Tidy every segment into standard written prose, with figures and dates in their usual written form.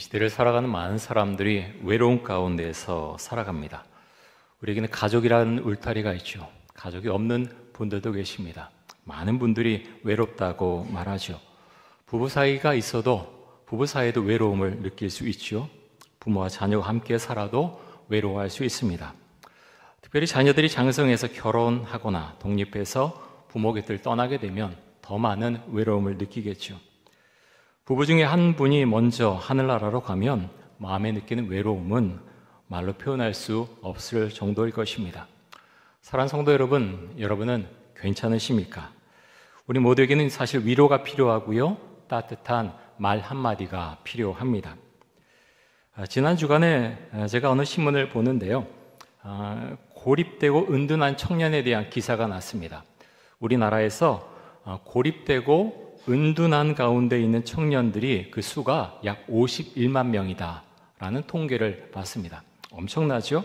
시대를 살아가는 많은 사람들이 외로움 가운데서 살아갑니다. 우리에게는 가족이라는 울타리가 있죠. 가족이 없는 분들도 계십니다. 많은 분들이 외롭다고 말하죠. 부부 사이가 있어도 부부 사이에도 외로움을 느낄 수 있죠. 부모와 자녀가 함께 살아도 외로워할 수 있습니다. 특별히 자녀들이 장성해서 결혼하거나 독립해서 부모 곁을 떠나게 되면 더 많은 외로움을 느끼겠죠. 부부 중에 한 분이 먼저 하늘나라로 가면 마음에 느끼는 외로움은 말로 표현할 수 없을 정도일 것입니다. 사랑하는 성도 여러분, 여러분은 괜찮으십니까? 우리 모두에게는 사실 위로가 필요하고요, 따뜻한 말 한마디가 필요합니다. 지난 주간에 제가 어느 신문을 보는데요, 고립되고 은둔한 청년에 대한 기사가 났습니다. 우리나라에서 고립되고 은둔한 가운데 있는 청년들이 그 수가 약 51만 명이다 라는 통계를 봤습니다. 엄청나죠?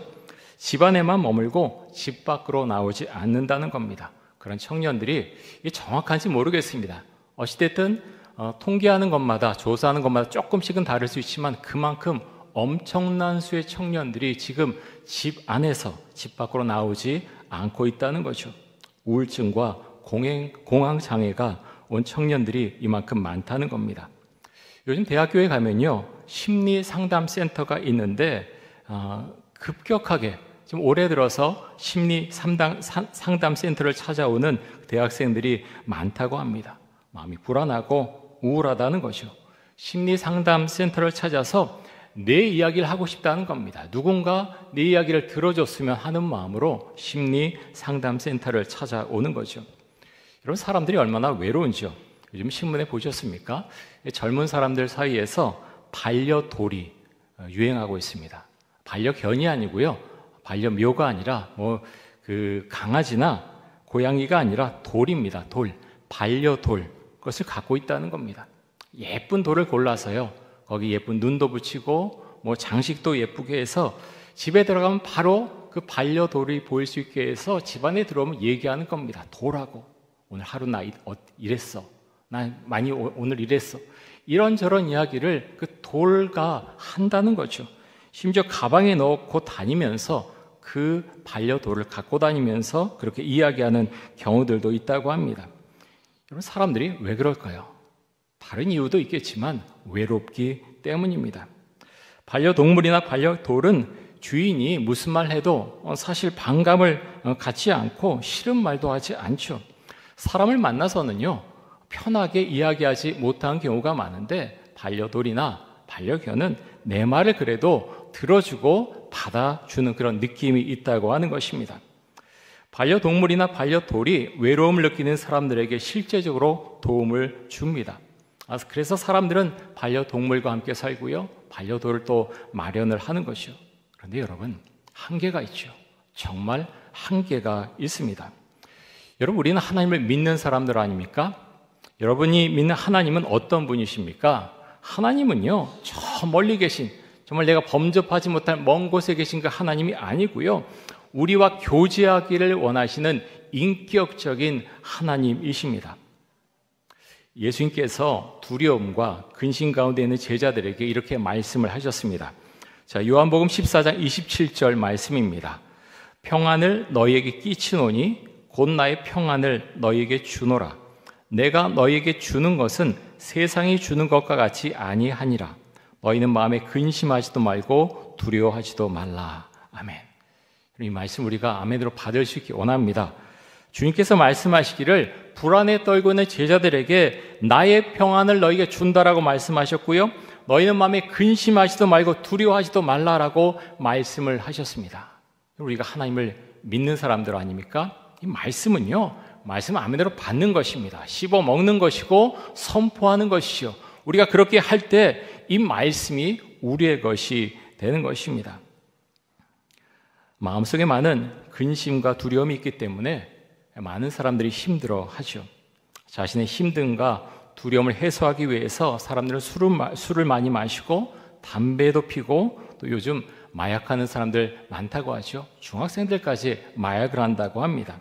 집 안에만 머물고 집 밖으로 나오지 않는다는 겁니다. 그런 청년들이 이게 정확한지 모르겠습니다. 어찌됐든 통계하는 것마다, 조사하는 것마다 조금씩은 다를 수 있지만 그만큼 엄청난 수의 청년들이 지금 집 안에서 집 밖으로 나오지 않고 있다는 거죠. 우울증과 공황장애가 온 청년들이 이만큼 많다는 겁니다. 요즘 대학교에 가면요, 심리상담센터가 있는데 급격하게 지금 올해 들어서 심리상담센터를 찾아오는 대학생들이 많다고 합니다. 마음이 불안하고 우울하다는 거죠. 심리상담센터를 찾아서 내 이야기를 하고 싶다는 겁니다. 누군가 내 이야기를 들어줬으면 하는 마음으로 심리상담센터를 찾아오는 거죠. 이런 사람들이 얼마나 외로운지요. 요즘 신문에 보셨습니까? 젊은 사람들 사이에서 반려돌이 유행하고 있습니다. 반려견이 아니고요, 반려묘가 아니라 강아지나 고양이가 아니라 돌입니다. 돌, 반려돌, 그것을 갖고 있다는 겁니다. 예쁜 돌을 골라서요, 거기 예쁜 눈도 붙이고 장식도 예쁘게 해서 집에 들어가면 바로 그 반려돌이 보일 수 있게 해서 집안에 들어오면 얘기하는 겁니다. 돌하고 오늘 하루 나 이랬어, 나 많이 오늘 이랬어, 이런저런 이야기를 그 돌과 한다는 거죠. 심지어 가방에 넣고 다니면서 그 반려돌을 갖고 다니면서 그렇게 이야기하는 경우들도 있다고 합니다. 여러분, 사람들이 왜 그럴까요? 다른 이유도 있겠지만 외롭기 때문입니다. 반려동물이나 반려돌은 주인이 무슨 말 해도 사실 반감을 갖지 않고 싫은 말도 하지 않죠. 사람을 만나서는요, 편하게 이야기하지 못하는 경우가 많은데 반려돌이나 반려견은 내 말을 그래도 들어주고 받아주는 그런 느낌이 있다고 하는 것입니다. 반려동물이나 반려돌이 외로움을 느끼는 사람들에게 실제적으로 도움을 줍니다. 그래서 사람들은 반려동물과 함께 살고요, 반려돌을 또 마련을 하는 것이요. 그런데 여러분, 한계가 있죠. 정말 한계가 있습니다. 여러분, 우리는 하나님을 믿는 사람들 아닙니까? 여러분이 믿는 하나님은 어떤 분이십니까? 하나님은요, 저 멀리 계신, 정말 내가 범접하지 못할 먼 곳에 계신 그 하나님이 아니고요, 우리와 교제하기를 원하시는 인격적인 하나님이십니다. 예수님께서 두려움과 근심 가운데 있는 제자들에게 이렇게 말씀을 하셨습니다. 자, 요한복음 14장 27절 말씀입니다. 평안을 너희에게 끼치노니 곧 나의 평안을 너희에게 주노라. 내가 너희에게 주는 것은 세상이 주는 것과 같이 아니하니라. 너희는 마음에 근심하지도 말고 두려워하지도 말라. 아멘. 이 말씀 우리가 아멘으로 받을 수 있기 원합니다. 주님께서 말씀하시기를 불안에 떨고 있는 제자들에게 나의 평안을 너희에게 준다라고 말씀하셨고요, 너희는 마음에 근심하지도 말고 두려워하지도 말라라고 말씀을 하셨습니다. 우리가 하나님을 믿는 사람들 아닙니까? 이 말씀은요, 말씀 아멘으로 받는 것입니다. 씹어 먹는 것이고 선포하는 것이죠. 우리가 그렇게 할 때 이 말씀이 우리의 것이 되는 것입니다. 마음속에 많은 근심과 두려움이 있기 때문에 많은 사람들이 힘들어하죠. 자신의 힘듦과 두려움을 해소하기 위해서 사람들은 술을 많이 마시고 담배도 피고 또 요즘 마약하는 사람들 많다고 하죠. 중학생들까지 마약을 한다고 합니다.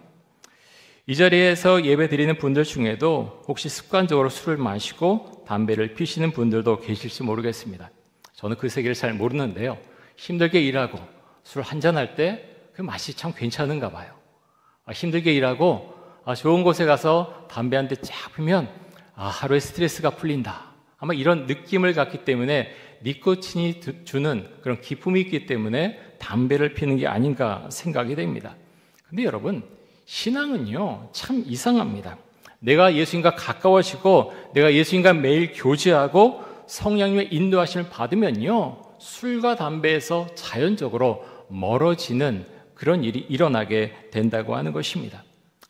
이 자리에서 예배 드리는 분들 중에도 혹시 습관적으로 술을 마시고 담배를 피시는 분들도 계실지 모르겠습니다. 저는 그 세계를 잘 모르는데요. 힘들게 일하고 술 한잔할 때 그 맛이 참 괜찮은가 봐요. 힘들게 일하고 좋은 곳에 가서 담배 한 대 쫙 피면 하루의 스트레스가 풀린다. 아마 이런 느낌을 갖기 때문에 니코틴이 주는 그런 기쁨이 있기 때문에 담배를 피는 게 아닌가 생각이 됩니다. 근데 여러분, 신앙은요 참 이상합니다. 내가 예수님과 가까워지고 내가 예수님과 매일 교제하고 성령님의 인도하심을 받으면요 술과 담배에서 자연적으로 멀어지는 그런 일이 일어나게 된다고 하는 것입니다.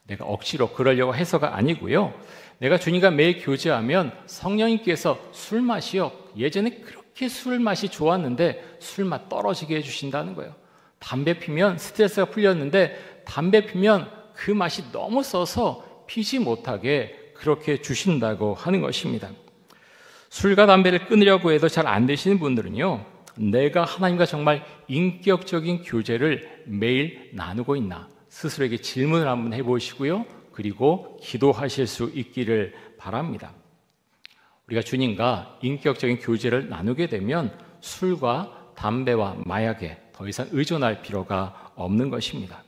내가 억지로 그러려고 해서가 아니고요. 내가 주님과 매일 교제하면 성령님께서 술 맛이요, 예전에 그렇게 술 맛이 좋았는데 술 맛 떨어지게 해주신다는 거예요. 담배 피면 스트레스가 풀렸는데 담배 피면 그 맛이 너무 써서 피지 못하게 그렇게 주신다고 하는 것입니다. 술과 담배를 끊으려고 해도 잘 안 되시는 분들은요, 내가 하나님과 정말 인격적인 교제를 매일 나누고 있나 스스로에게 질문을 한번 해보시고요. 그리고 기도하실 수 있기를 바랍니다. 우리가 주님과 인격적인 교제를 나누게 되면 술과 담배와 마약에 더 이상 의존할 필요가 없는 것입니다.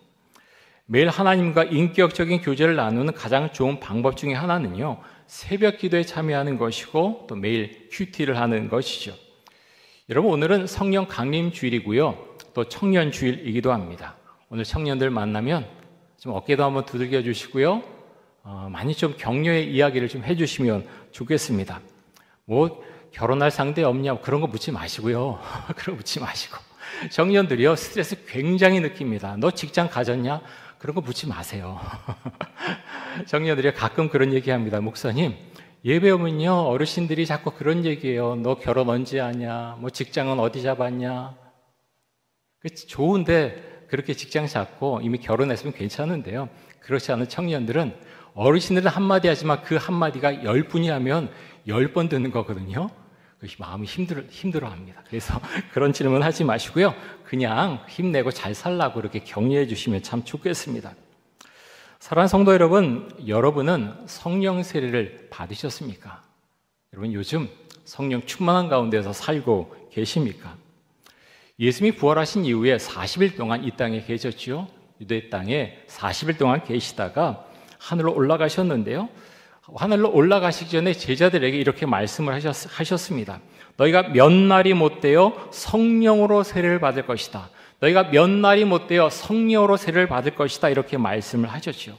매일 하나님과 인격적인 교제를 나누는 가장 좋은 방법 중에 하나는요, 새벽 기도에 참여하는 것이고 또 매일 큐티를 하는 것이죠. 여러분, 오늘은 성령 강림 주일이고요, 또 청년 주일이기도 합니다. 오늘 청년들 만나면 좀 어깨도 한번 두들겨 주시고요, 많이 좀 격려의 이야기를 좀 해주시면 좋겠습니다. 뭐 결혼할 상대 없냐 그런 거 묻지 마시고요. 그런 거 묻지 마시고, 청년들이요 스트레스 굉장히 느낍니다. 너 직장 가졌냐? 그런 거 묻지 마세요. 청년들이 가끔 그런 얘기합니다. 목사님, 예배 오면요 어르신들이 자꾸 그런 얘기해요. 너 결혼 언제 하냐? 뭐 직장은 어디 잡았냐? 좋은데 그렇게 직장 잡고 이미 결혼했으면 괜찮은데요, 그렇지 않은 청년들은 어르신들은 한마디 하지만 그 한마디가 10분이 하면 10번 듣는 거거든요. 그것이 마음이 힘들어합니다. 그래서 그런 질문 하지 마시고요, 그냥 힘내고 잘 살라고 이렇게 격려해 주시면 참 좋겠습니다. 사랑하는 성도 여러분, 여러분은 성령 세례를 받으셨습니까? 여러분 요즘 성령 충만한 가운데서 살고 계십니까? 예수님이 부활하신 이후에 40일 동안 이 땅에 계셨지요. 유대 땅에 40일 동안 계시다가 하늘로 올라가셨는데요, 하늘로 올라가시기 전에 제자들에게 이렇게 말씀을 하셨습니다. 너희가 몇 날이 못되어 성령으로 세례를 받을 것이다. 너희가 몇 날이 못되어 성령으로 세례를 받을 것이다. 이렇게 말씀을 하셨죠.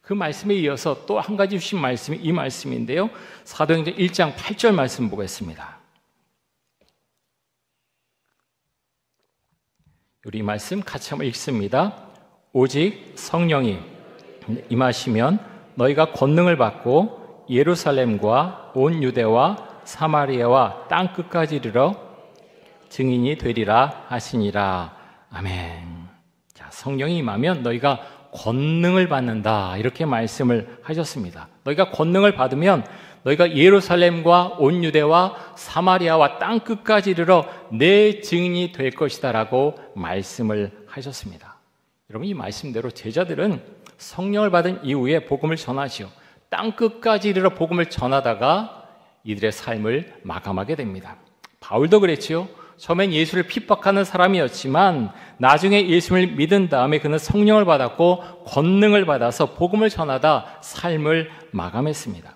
그 말씀에 이어서 또 한 가지 주신 말씀이 이 말씀인데요, 사도행전 1장 8절 말씀 보겠습니다. 우리 말씀 같이 한번 읽습니다. 오직 성령이 임하시면 너희가 권능을 받고 예루살렘과 온 유대와 사마리아와 땅 끝까지 이르러 증인이 되리라 하시니라. 아멘. 자, 성령이 임하면 너희가 권능을 받는다, 이렇게 말씀을 하셨습니다. 너희가 권능을 받으면 너희가 예루살렘과 온 유대와 사마리아와 땅 끝까지 이르러 내 증인이 될 것이다 라고 말씀을 하셨습니다. 여러분, 이 말씀대로 제자들은 성령을 받은 이후에 복음을 전하시오. 땅 끝까지 이르러 복음을 전하다가 이들의 삶을 마감하게 됩니다. 바울도 그랬지요. 처음엔 예수를 핍박하는 사람이었지만 나중에 예수를 믿은 다음에 그는 성령을 받았고 권능을 받아서 복음을 전하다 삶을 마감했습니다.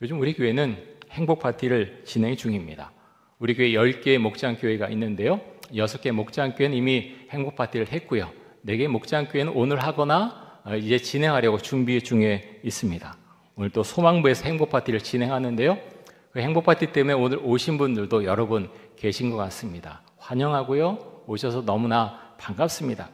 요즘 우리 교회는 행복 파티를 진행 중입니다. 우리 교회 10개의 목장교회가 있는데요, 6개 목장교회는 이미 행복 파티를 했고요, 4개 목장교회는 오늘 하거나 이제 진행하려고 준비 중에 있습니다. 오늘 또 소망부에서 행복 파티를 진행하는데요, 그 행복 파티 때문에 오늘 오신 분들도 여러분 계신 것 같습니다. 환영하고요, 오셔서 너무나 반갑습니다.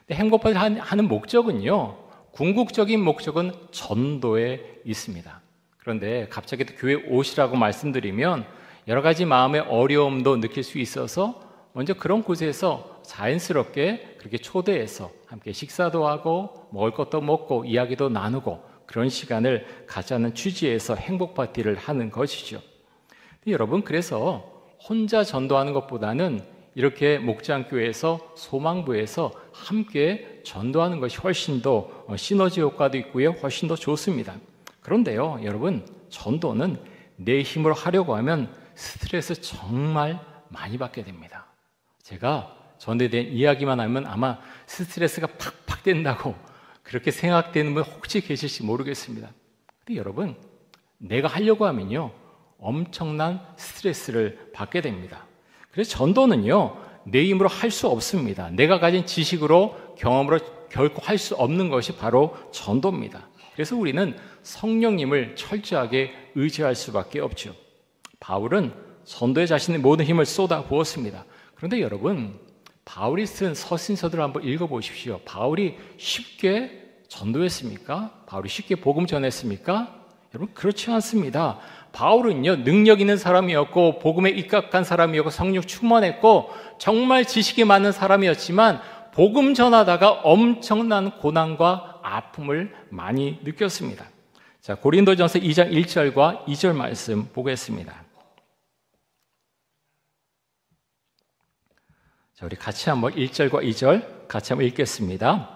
근데 행복 파티를 하는 목적은요, 궁극적인 목적은 전도에 있습니다. 그런데 갑자기 또 교회 오시라고 말씀드리면 여러 가지 마음의 어려움도 느낄 수 있어서 먼저 그런 곳에서 자연스럽게 그렇게 초대해서 함께 식사도 하고 먹을 것도 먹고 이야기도 나누고 그런 시간을 갖자는 취지에서 행복 파티를 하는 것이죠. 여러분, 그래서 혼자 전도하는 것보다는 이렇게 목장교회에서 소망부에서 함께 전도하는 것이 훨씬 더 시너지 효과도 있고요, 훨씬 더 좋습니다. 그런데요, 여러분, 전도는 내 힘으로 하려고 하면 스트레스 정말 많이 받게 됩니다. 제가 전도에 대한 이야기만 하면 아마 스트레스가 팍팍 된다고 그렇게 생각되는 분 혹시 계실지 모르겠습니다. 근데 여러분, 내가 하려고 하면요 엄청난 스트레스를 받게 됩니다. 그래서 전도는요 내 힘으로 할 수 없습니다. 내가 가진 지식으로 경험으로 결코 할 수 없는 것이 바로 전도입니다. 그래서 우리는 성령님을 철저하게 의지할 수밖에 없죠. 바울은 전도에 자신의 모든 힘을 쏟아 부었습니다. 그런데 여러분, 바울이 쓴 서신서들을 한번 읽어보십시오. 바울이 쉽게 전도했습니까? 바울이 쉽게 복음 전했습니까? 여러분, 그렇지 않습니다. 바울은요 능력 있는 사람이었고 복음에 입각한 사람이었고 성령 충만했고 정말 지식이 많은 사람이었지만 복음 전하다가 엄청난 고난과 아픔을 많이 느꼈습니다. 자, 고린도전서 2장 1절과 2절 말씀 보겠습니다. 자, 우리 같이 한번 1절과 2절 같이 한번 읽겠습니다.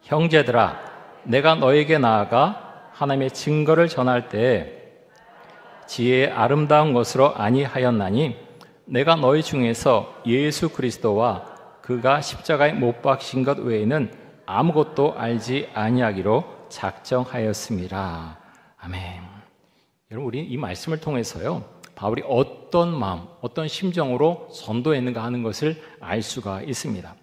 형제들아, 내가 너에게 나아가 하나님의 증거를 전할 때 지혜의 아름다운 것으로 아니하였나니 내가 너희 중에서 예수 그리스도와 그가 십자가에 못 박힌 것 외에는 아무것도 알지 아니하기로 작정하였습니다. 아멘. 여러분, 우리 이 말씀을 통해서요 바울이 어떤 마음, 어떤 심정으로 전도했는가 하는 것을 알 수가 있습니다.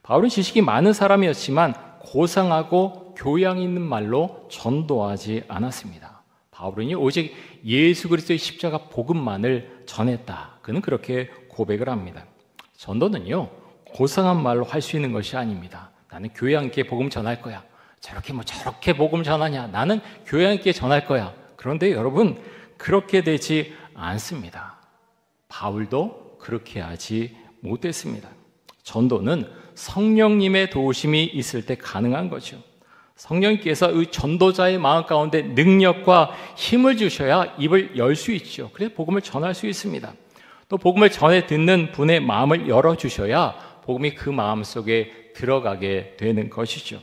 바울은 지식이 많은 사람이었지만 고상하고 교양 있는 말로 전도하지 않았습니다. 바울은 오직 예수 그리스도의 십자가 복음만을 전했다. 그는 그렇게 고백을 합니다. 전도는요 고상한 말로 할 수 있는 것이 아닙니다. 나는 교양 있게 복음 전할 거야. 저렇게 복음 전하냐? 나는 교양 있게 전할 거야. 그런데 여러분, 그렇게 되지 않습니다. 바울도 그렇게 하지 못했습니다. 전도는 성령님의 도우심이 있을 때 가능한 거죠. 성령님께서 이 전도자의 마음 가운데 능력과 힘을 주셔야 입을 열 수 있죠. 그래서 복음을 전할 수 있습니다. 또 복음을 전해 듣는 분의 마음을 열어주셔야 복음이 그 마음 속에 들어가게 되는 것이죠.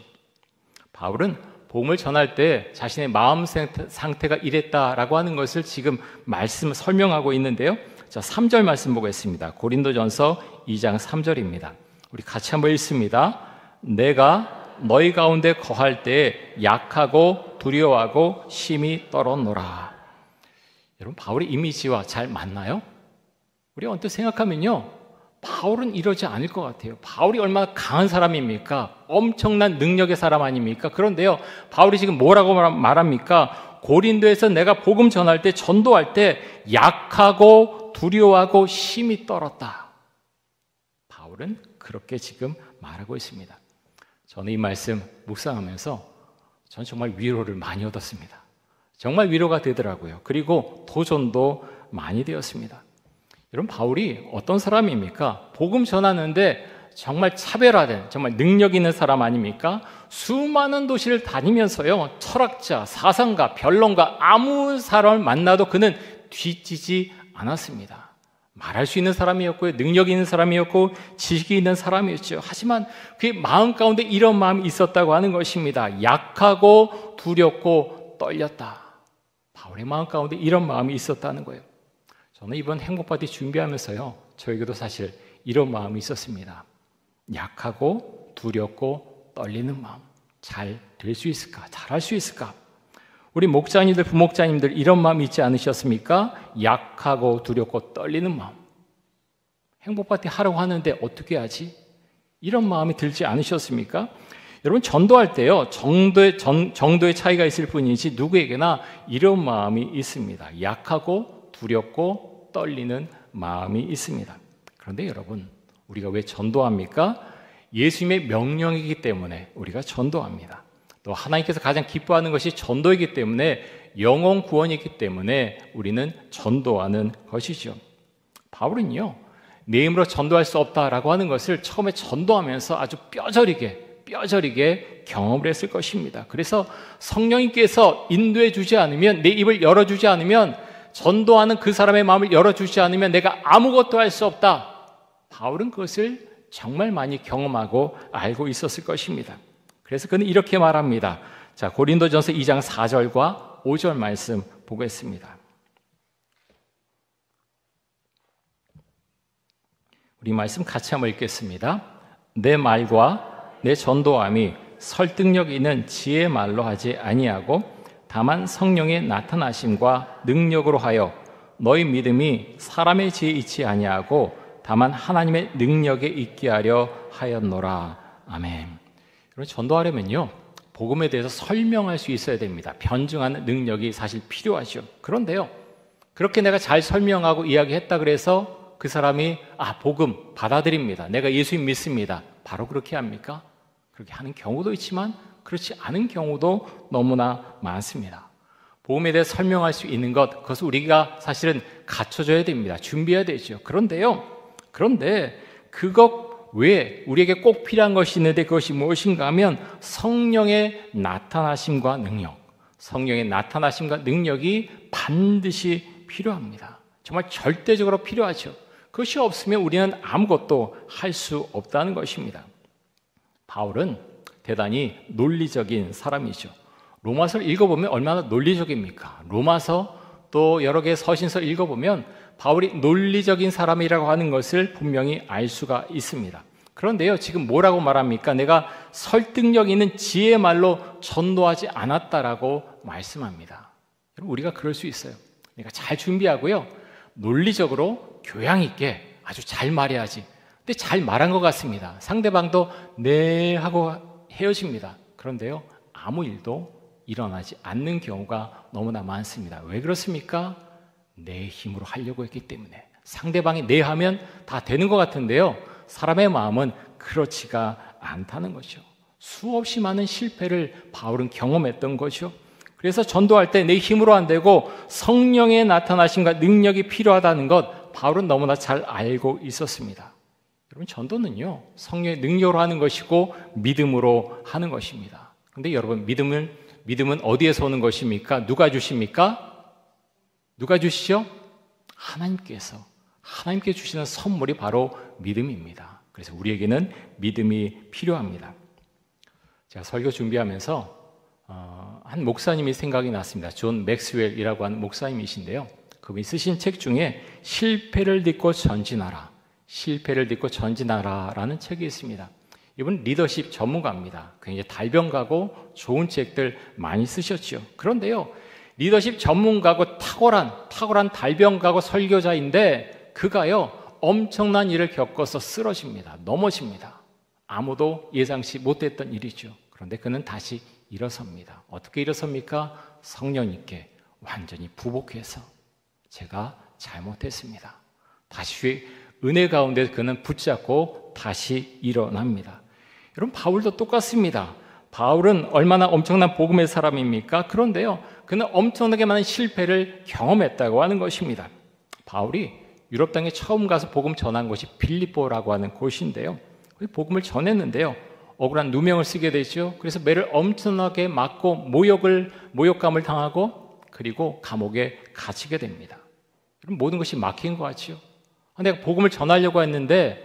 바울은 복음을 전할 때 자신의 마음 상태가 이랬다라고 하는 것을 지금 설명하고 있는데요. 자, 3절 말씀 보겠습니다. 고린도전서 2장 3절입니다. 우리 같이 한번 읽습니다. 내가 너희 가운데 거할 때 약하고 두려워하고 심히 떨었노라. 여러분, 바울의 이미지와 잘 맞나요? 우리 언뜻 생각하면요 바울은 이러지 않을 것 같아요. 바울이 얼마나 강한 사람입니까? 엄청난 능력의 사람 아닙니까? 그런데요 바울이 지금 뭐라고 말합니까? 고린도에서 내가 복음 전할 때, 전도할 때 약하고 두려워하고 심히 떨었다. 바울은 그렇게 지금 말하고 있습니다. 저는 이 말씀 묵상하면서 저는 정말 위로를 많이 얻었습니다. 정말 위로가 되더라고요. 그리고 도전도 많이 되었습니다. 여러분, 바울이 어떤 사람입니까? 복음 전하는데 정말 차별화된, 정말 능력 있는 사람 아닙니까? 수많은 도시를 다니면서요 철학자, 사상가, 변론가 아무 사람을 만나도 그는 뒤지지 않았습니다. 말할 수 있는 사람이었고요, 능력 있는 사람이었고 지식이 있는 사람이었죠. 하지만 그의 마음 가운데 이런 마음이 있었다고 하는 것입니다. 약하고 두렵고 떨렸다. 바울의 마음 가운데 이런 마음이 있었다는 거예요. 저는 이번 행복파티 준비하면서요 저에게도 사실 이런 마음이 있었습니다. 약하고 두렵고 떨리는 마음, 잘 될 수 있을까? 잘할 수 있을까? 우리 목자님들, 부목자님들 이런 마음 있지 않으셨습니까? 약하고 두렵고 떨리는 마음. 행복파티 하라고 하는데 어떻게 하지? 이런 마음이 들지 않으셨습니까? 여러분, 전도할 때요 정도의 차이가 있을 뿐이지 누구에게나 이런 마음이 있습니다. 약하고 두렵고 떨리는 마음이 있습니다. 그런데 여러분, 우리가 왜 전도합니까? 예수님의 명령이기 때문에 우리가 전도합니다. 또 하나님께서 가장 기뻐하는 것이 전도이기 때문에, 영혼 구원이기 때문에 우리는 전도하는 것이죠. 바울은요 내 힘으로 전도할 수 없다라고 하는 것을 처음에 전도하면서 아주 뼈저리게 경험을 했을 것입니다. 그래서 성령님께서 인도해 주지 않으면, 내 입을 열어주지 않으면, 전도하는 그 사람의 마음을 열어주지 않으면 내가 아무것도 할 수 없다. 바울은 그것을 정말 많이 경험하고 알고 있었을 것입니다. 그래서 그는 이렇게 말합니다. 자, 고린도전서 2장 4절과 5절 말씀 보겠습니다. 우리 말씀 같이 한번 읽겠습니다. 내 말과 내 전도함이 설득력 있는 지혜의 말로 하지 아니하고 다만 성령의 나타나심과 능력으로 하여 너희 믿음이 사람의 지혜에 있지 아니하고 다만 하나님의 능력에 있게 하려 하였노라. 아멘. 여러분, 전도하려면요, 복음에 대해서 설명할 수 있어야 됩니다. 변증하는 능력이 사실 필요하죠. 그런데요, 그렇게 내가 잘 설명하고 이야기했다 그래서 그 사람이 복음 받아들입니다, 내가 예수님 믿습니다, 바로 그렇게 합니까? 그렇게 하는 경우도 있지만 그렇지 않은 경우도 너무나 많습니다. 복음에 대해 설명할 수 있는 것, 그것을 우리가 사실은 갖춰줘야 됩니다. 준비해야 되죠. 그런데 그것 외에 우리에게 꼭 필요한 것이 있는데 그것이 무엇인가 하면 성령의 나타나심과 능력, 성령의 나타나심과 능력이 반드시 필요합니다. 정말 절대적으로 필요하죠. 그것이 없으면 우리는 아무것도 할 수 없다는 것입니다. 바울은 대단히 논리적인 사람이죠. 로마서를 읽어보면 얼마나 논리적입니까? 로마서 또 여러 개의 서신서 읽어보면 바울이 논리적인 사람이라고 하는 것을 분명히 알 수가 있습니다. 그런데요, 지금 뭐라고 말합니까? 내가 설득력 있는 지혜의 말로 전도하지 않았다라고 말씀합니다. 여러분, 우리가 그럴 수 있어요. 내가 잘 준비하고요, 논리적으로 교양 있게 아주 잘 말해야지. 근데 잘 말한 것 같습니다. 상대방도 네 하고 헤어집니다. 그런데요, 아무 일도 일어나지 않는 경우가 너무나 많습니다. 왜 그렇습니까? 내 힘으로 하려고 했기 때문에. 상대방이 네 하면 다 되는 것 같은데요, 사람의 마음은 그렇지가 않다는 거죠. 수없이 많은 실패를 바울은 경험했던 거죠. 그래서 전도할 때 내 힘으로 안 되고 성령의 나타나심과 능력이 필요하다는 것, 바울은 너무나 잘 알고 있었습니다. 여러분, 전도는요, 성령의 능력으로 하는 것이고 믿음으로 하는 것입니다. 그런데 여러분, 믿음은 어디에서 오는 것입니까? 누가 주십니까? 누가 주시죠? 하나님께 주시는 선물이 바로 믿음입니다. 그래서 우리에게는 믿음이 필요합니다. 제가 설교 준비하면서 한 목사님이 생각이 났습니다. 존 맥스웰이라고 하는 목사님이신데요, 그분이 쓰신 책 중에 실패를 딛고 전진하라, 라는 책이 있습니다. 이분은 리더십 전문가입니다. 굉장히 달변가고 좋은 책들 많이 쓰셨죠. 그런데요, 리더십 전문가고 탁월한 달변가고 설교자인데 그가요, 엄청난 일을 겪어서 쓰러집니다. 넘어집니다. 아무도 예상치 못했던 일이죠. 그런데 그는 다시 일어섭니다. 어떻게 일어섭니까? 성령님께 완전히 부복해서 제가 잘못했습니다. 다시 은혜 가운데 그는 붙잡고 다시 일어납니다. 여러분, 바울도 똑같습니다. 바울은 얼마나 엄청난 복음의 사람입니까? 그런데요, 그는 엄청나게 많은 실패를 경험했다고 하는 것입니다. 바울이 유럽 땅에 처음 가서 복음 전한 곳이 빌립보라고 하는 곳인데요, 복음을 전했는데요, 억울한 누명을 쓰게 되죠. 그래서 매를 엄청나게 맞고 모욕감을 당하고 그리고 감옥에 갇히게 됩니다. 모든 것이 막힌 것 같죠. 내가 복음을 전하려고 했는데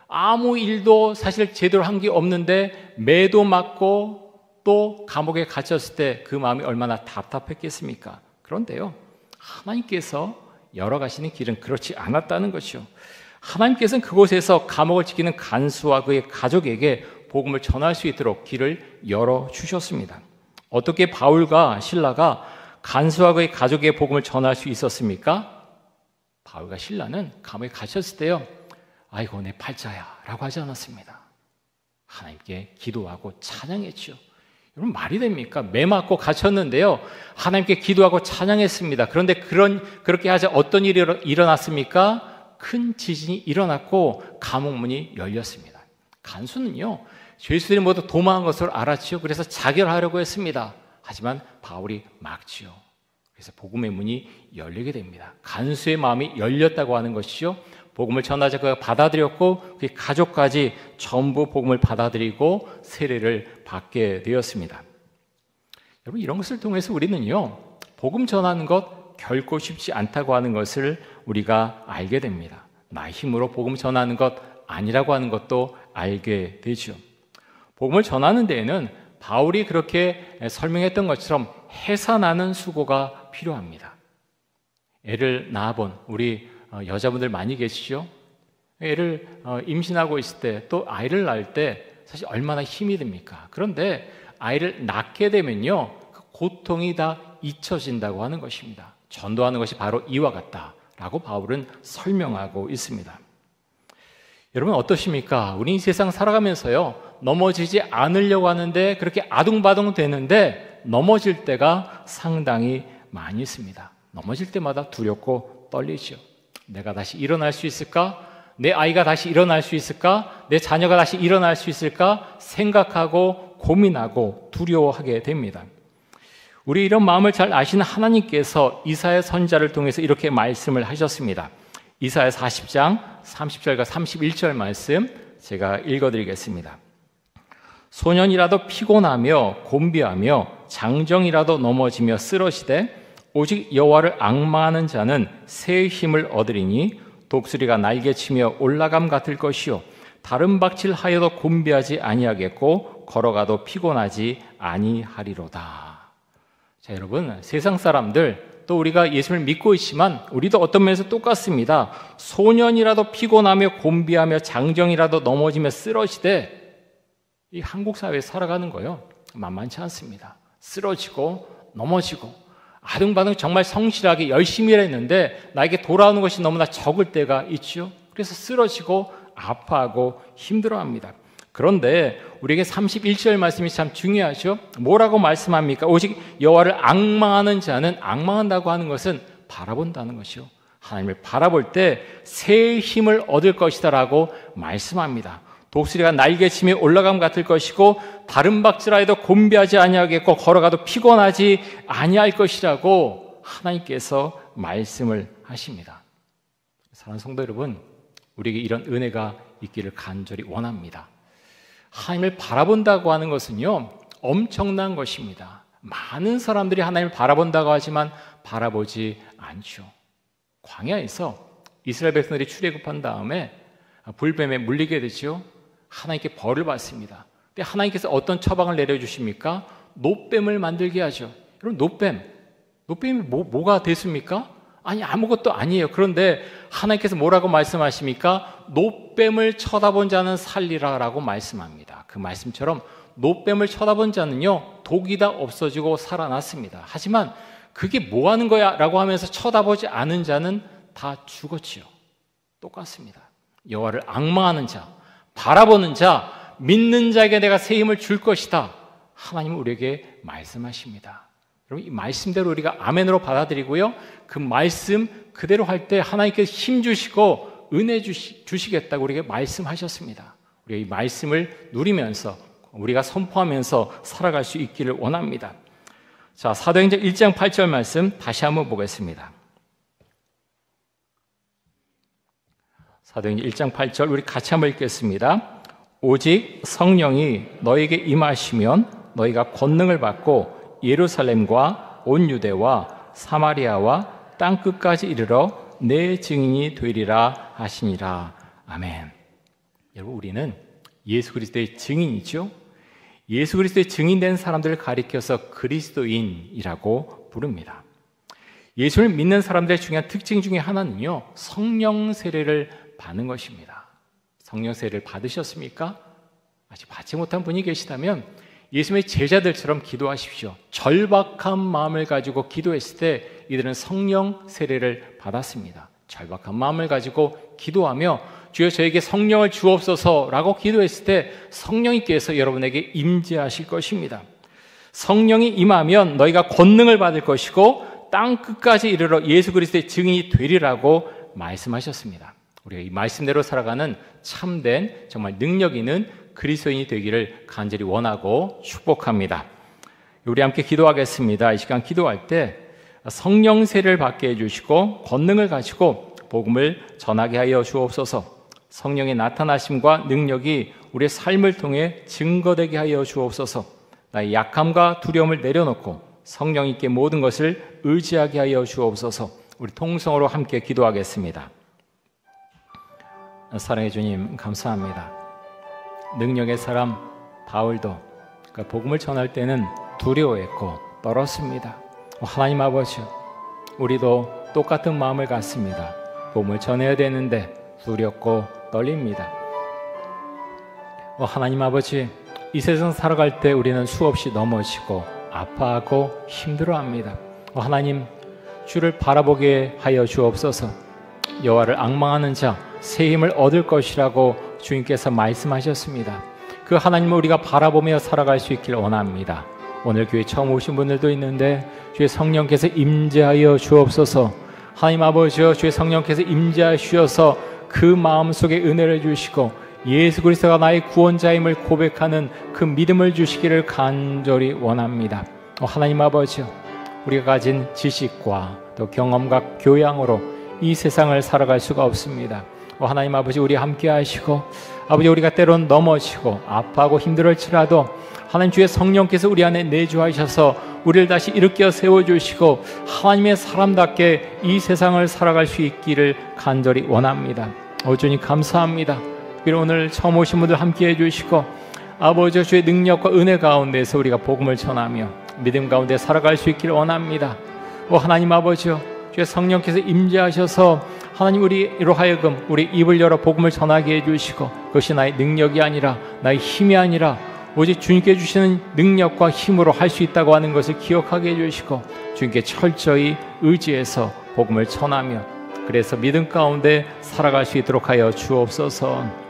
아무 일도 사실 제대로 한 게 없는데 매도 맞고 또 감옥에 갇혔을 때 그 마음이 얼마나 답답했겠습니까? 그런데요, 하나님께서 열어가시는 길은 그렇지 않았다는 것이죠. 하나님께서는 그곳에서 감옥을 지키는 간수와 그의 가족에게 복음을 전할 수 있도록 길을 열어주셨습니다. 어떻게 바울과 실라가 간수와 그의 가족에게 복음을 전할 수 있었습니까? 바울과 실라는 감옥에 갇혔을 때요, 아이고 내 팔자야 라고 하지 않았습니다. 하나님께 기도하고 찬양했죠. 여러분, 말이 됩니까? 매 맞고 갇혔는데요, 하나님께 기도하고 찬양했습니다. 그런데 그렇게 하자 어떤 일이 일어났습니까? 큰 지진이 일어났고 감옥문이 열렸습니다. 간수는요, 죄수들이 모두 도망한 것을 알았지요. 그래서 자결하려고 했습니다. 하지만 바울이 막지요. 그래서 복음의 문이 열리게 됩니다. 간수의 마음이 열렸다고 하는 것이죠. 복음을 전하자 그가 받아들였고 그의 가족까지 전부 복음을 받아들이고 세례를 받게 되었습니다. 여러분, 이런 것을 통해서 우리는요, 복음 전하는 것 결코 쉽지 않다고 하는 것을 우리가 알게 됩니다. 나의 힘으로 복음 전하는 것 아니라고 하는 것도 알게 되죠. 복음을 전하는 데에는 바울이 그렇게 설명했던 것처럼 해산하는 수고가 필요합니다. 애를 낳아본 우리 여자분들 많이 계시죠? 애를 임신하고 있을 때 또 아이를 낳을 때 사실 얼마나 힘이 듭니까? 그런데 아이를 낳게 되면요, 그 고통이 다 잊혀진다고 하는 것입니다. 전도하는 것이 바로 이와 같다라고 바울은 설명하고 있습니다. 여러분 어떠십니까? 우리 이 세상 살아가면서요, 넘어지지 않으려고 하는데 그렇게 아둥바둥 되는데 넘어질 때가 상당히 많이 있습니다. 넘어질 때마다 두렵고 떨리죠. 내가 다시 일어날 수 있을까? 내 아이가 다시 일어날 수 있을까? 내 자녀가 다시 일어날 수 있을까? 생각하고 고민하고 두려워하게 됩니다. 우리 이런 마음을 잘 아시는 하나님께서 이사야 선지자를 통해서 이렇게 말씀을 하셨습니다. 이사야 40장 30절과 31절 말씀 제가 읽어드리겠습니다. 소년이라도 피곤하며 곤비하며 장정이라도 넘어지며 쓰러지되 오직 여호와를 앙망하는 자는 새 힘을 얻으리니 독수리가 날개치며 올라감 같을 것이요 다른 박질하여도 곤비하지 아니하겠고 걸어가도 피곤하지 아니하리로다. 자, 여러분, 세상 사람들 또 우리가 예수를 믿고 있지만 우리도 어떤 면에서 똑같습니다. 소년이라도 피곤하며 곤비하며 장정이라도 넘어지며 쓰러지되 이 한국 사회에 살아가는 거요, 만만치 않습니다. 쓰러지고 넘어지고 아둥바둥 정말 성실하게 열심히 했는데 나에게 돌아오는 것이 너무나 적을 때가 있죠. 그래서 쓰러지고 아파하고 힘들어합니다. 그런데 우리에게 31절 말씀이 참 중요하죠. 뭐라고 말씀합니까? 오직 여호와를 앙망하는 자는, 앙망한다고 하는 것은 바라본다는 것이요, 하나님을 바라볼 때 새 힘을 얻을 것이다 라고 말씀합니다. 독수리가 날개치며 올라감 같을 것이고 다른 박질하여도 곤비하지 아니하겠고 걸어가도 피곤하지 아니할 것이라고 하나님께서 말씀을 하십니다. 사랑하는 성도 여러분, 우리에게 이런 은혜가 있기를 간절히 원합니다. 하나님을 바라본다고 하는 것은요, 엄청난 것입니다. 많은 사람들이 하나님을 바라본다고 하지만 바라보지 않죠. 광야에서 이스라엘 백성들이 출애굽한 다음에 불뱀에 물리게 되죠. 하나님께 벌을 받습니다. 근데 하나님께서 어떤 처방을 내려주십니까? 노뱀을 만들게 하죠. 여러분, 노뱀이 뭐가 됐습니까? 아니, 아무것도 아니에요. 그런데 하나님께서 뭐라고 말씀하십니까? 노뱀을 쳐다본 자는 살리라라고 말씀합니다. 그 말씀처럼 노뱀을 쳐다본 자는요, 독이 다 없어지고 살아났습니다. 하지만 그게 뭐 하는 거야? 라고 하면서 쳐다보지 않은 자는 다 죽었지요. 똑같습니다. 여호와를 앙망하는 자, 바라보는 자, 믿는 자에게 내가 새 힘을 줄 것이다. 하나님은 우리에게 말씀하십니다. 여러분, 이 말씀대로 우리가 아멘으로 받아들이고요, 그 말씀 그대로 할 때 하나님께서 힘 주시고 은혜 주시겠다고 우리에게 말씀하셨습니다. 우리가 이 말씀을 누리면서 우리가 선포하면서 살아갈 수 있기를 원합니다. 자, 사도행전 1장 8절 말씀 다시 한번 보겠습니다. 사도행전 1장 8절 우리 같이 한번 읽겠습니다. 오직 성령이 너에게 임하시면 너희가 권능을 받고 예루살렘과 온 유대와 사마리아와 땅끝까지 이르러 내 증인이 되리라 하시니라. 아멘. 여러분, 우리는 예수 그리스도의 증인이죠. 예수 그리스도의 증인된 사람들을 가리켜서 그리스도인이라고 부릅니다. 예수를 믿는 사람들의 중요한 특징 중에 하나는요, 성령 세례를 받는 것입니다. 성령 세례를 받으셨습니까? 아직 받지 못한 분이 계시다면 예수님의 제자들처럼 기도하십시오. 절박한 마음을 가지고 기도했을 때 이들은 성령 세례를 받았습니다. 절박한 마음을 가지고 기도하며 주여 저에게 성령을 주옵소서라고 기도했을 때 성령님께서 여러분에게 임재하실 것입니다. 성령이 임하면 너희가 권능을 받을 것이고 땅 끝까지 이르러 예수 그리스도의 증인이 되리라고 말씀하셨습니다. 우리가 이 말씀대로 살아가는 참된 정말 능력 있는 그리스도인이 되기를 간절히 원하고 축복합니다. 우리 함께 기도하겠습니다. 이 시간 기도할 때 성령 세례를 받게 해주시고 권능을 가지고 복음을 전하게 하여 주옵소서. 성령의 나타나심과 능력이 우리의 삶을 통해 증거되게 하여 주옵소서. 나의 약함과 두려움을 내려놓고 성령님께 모든 것을 의지하게 하여 주옵소서. 우리 통성으로 함께 기도하겠습니다. 사랑해 주님, 감사합니다. 능력의 사람 바울도 복음을 전할 때는 두려워했고 떨었습니다. 하나님 아버지, 우리도 똑같은 마음을 갖습니다. 복음을 전해야 되는데 두렵고 떨립니다. 하나님 아버지, 이 세상 살아갈 때 우리는 수없이 넘어지고 아파하고 힘들어합니다. 하나님, 주를 바라보게 하여 주옵소서. 여호와를 앙망하는 자 새 힘을 얻을 것이라고 주님께서 말씀하셨습니다. 그 하나님을 우리가 바라보며 살아갈 수 있길 원합니다. 오늘 교회 처음 오신 분들도 있는데 주의 성령께서 임재하여 주옵소서. 하나님 아버지여, 주의 성령께서 임재하셔서 그 마음속에 은혜를 주시고 예수 그리스도가 나의 구원자임을 고백하는 그 믿음을 주시기를 간절히 원합니다. 하나님 아버지여, 우리가 가진 지식과 또 경험과 교양으로 이 세상을 살아갈 수가 없습니다. 하나님 아버지, 우리 함께 하시고, 아버지, 우리가 때론 넘어지고 아파하고 힘들을지라도 하나님 주의 성령께서 우리 안에 내주하셔서 우리를 다시 일으켜 세워주시고 하나님의 사람답게 이 세상을 살아갈 수 있기를 간절히 원합니다. 주님 감사합니다. 오늘 처음 오신 분들 함께 해주시고, 아버지 주의 능력과 은혜 가운데서 우리가 복음을 전하며 믿음 가운데 살아갈 수 있기를 원합니다. 하나님 아버지요, 주의 성령께서 임재하셔서 하나님 우리로 하여금 우리 입을 열어 복음을 전하게 해주시고, 그것이 나의 능력이 아니라 나의 힘이 아니라 오직 주님께 주시는 능력과 힘으로 할 수 있다고 하는 것을 기억하게 해주시고, 주님께 철저히 의지해서 복음을 전하며 그래서 믿음 가운데 살아갈 수 있도록 하여 주옵소서.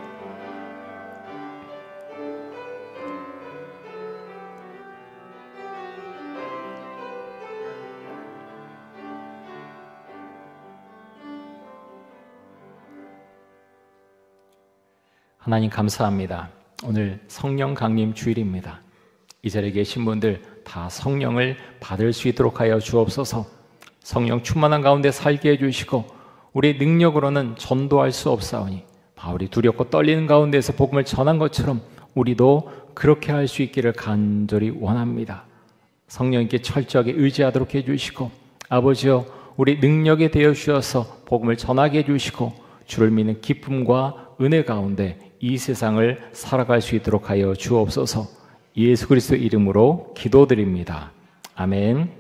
하나님 감사합니다. 오늘 성령 강림 주일입니다. 이 자리에 계신 분들 다 성령을 받을 수 있도록 하여 주옵소서. 성령 충만한 가운데 살게 해주시고, 우리의 능력으로는 전도할 수 없사오니 바울이 두렵고 떨리는 가운데서 복음을 전한 것처럼 우리도 그렇게 할 수 있기를 간절히 원합니다. 성령님께 철저하게 의지하도록 해주시고, 아버지여, 우리 능력에 대여 주셔서 복음을 전하게 해주시고 주를 믿는 기쁨과 은혜 가운데 이 세상을 살아갈 수 있도록 하여 주옵소서. 예수 그리스도 이름으로 기도드립니다. 아멘.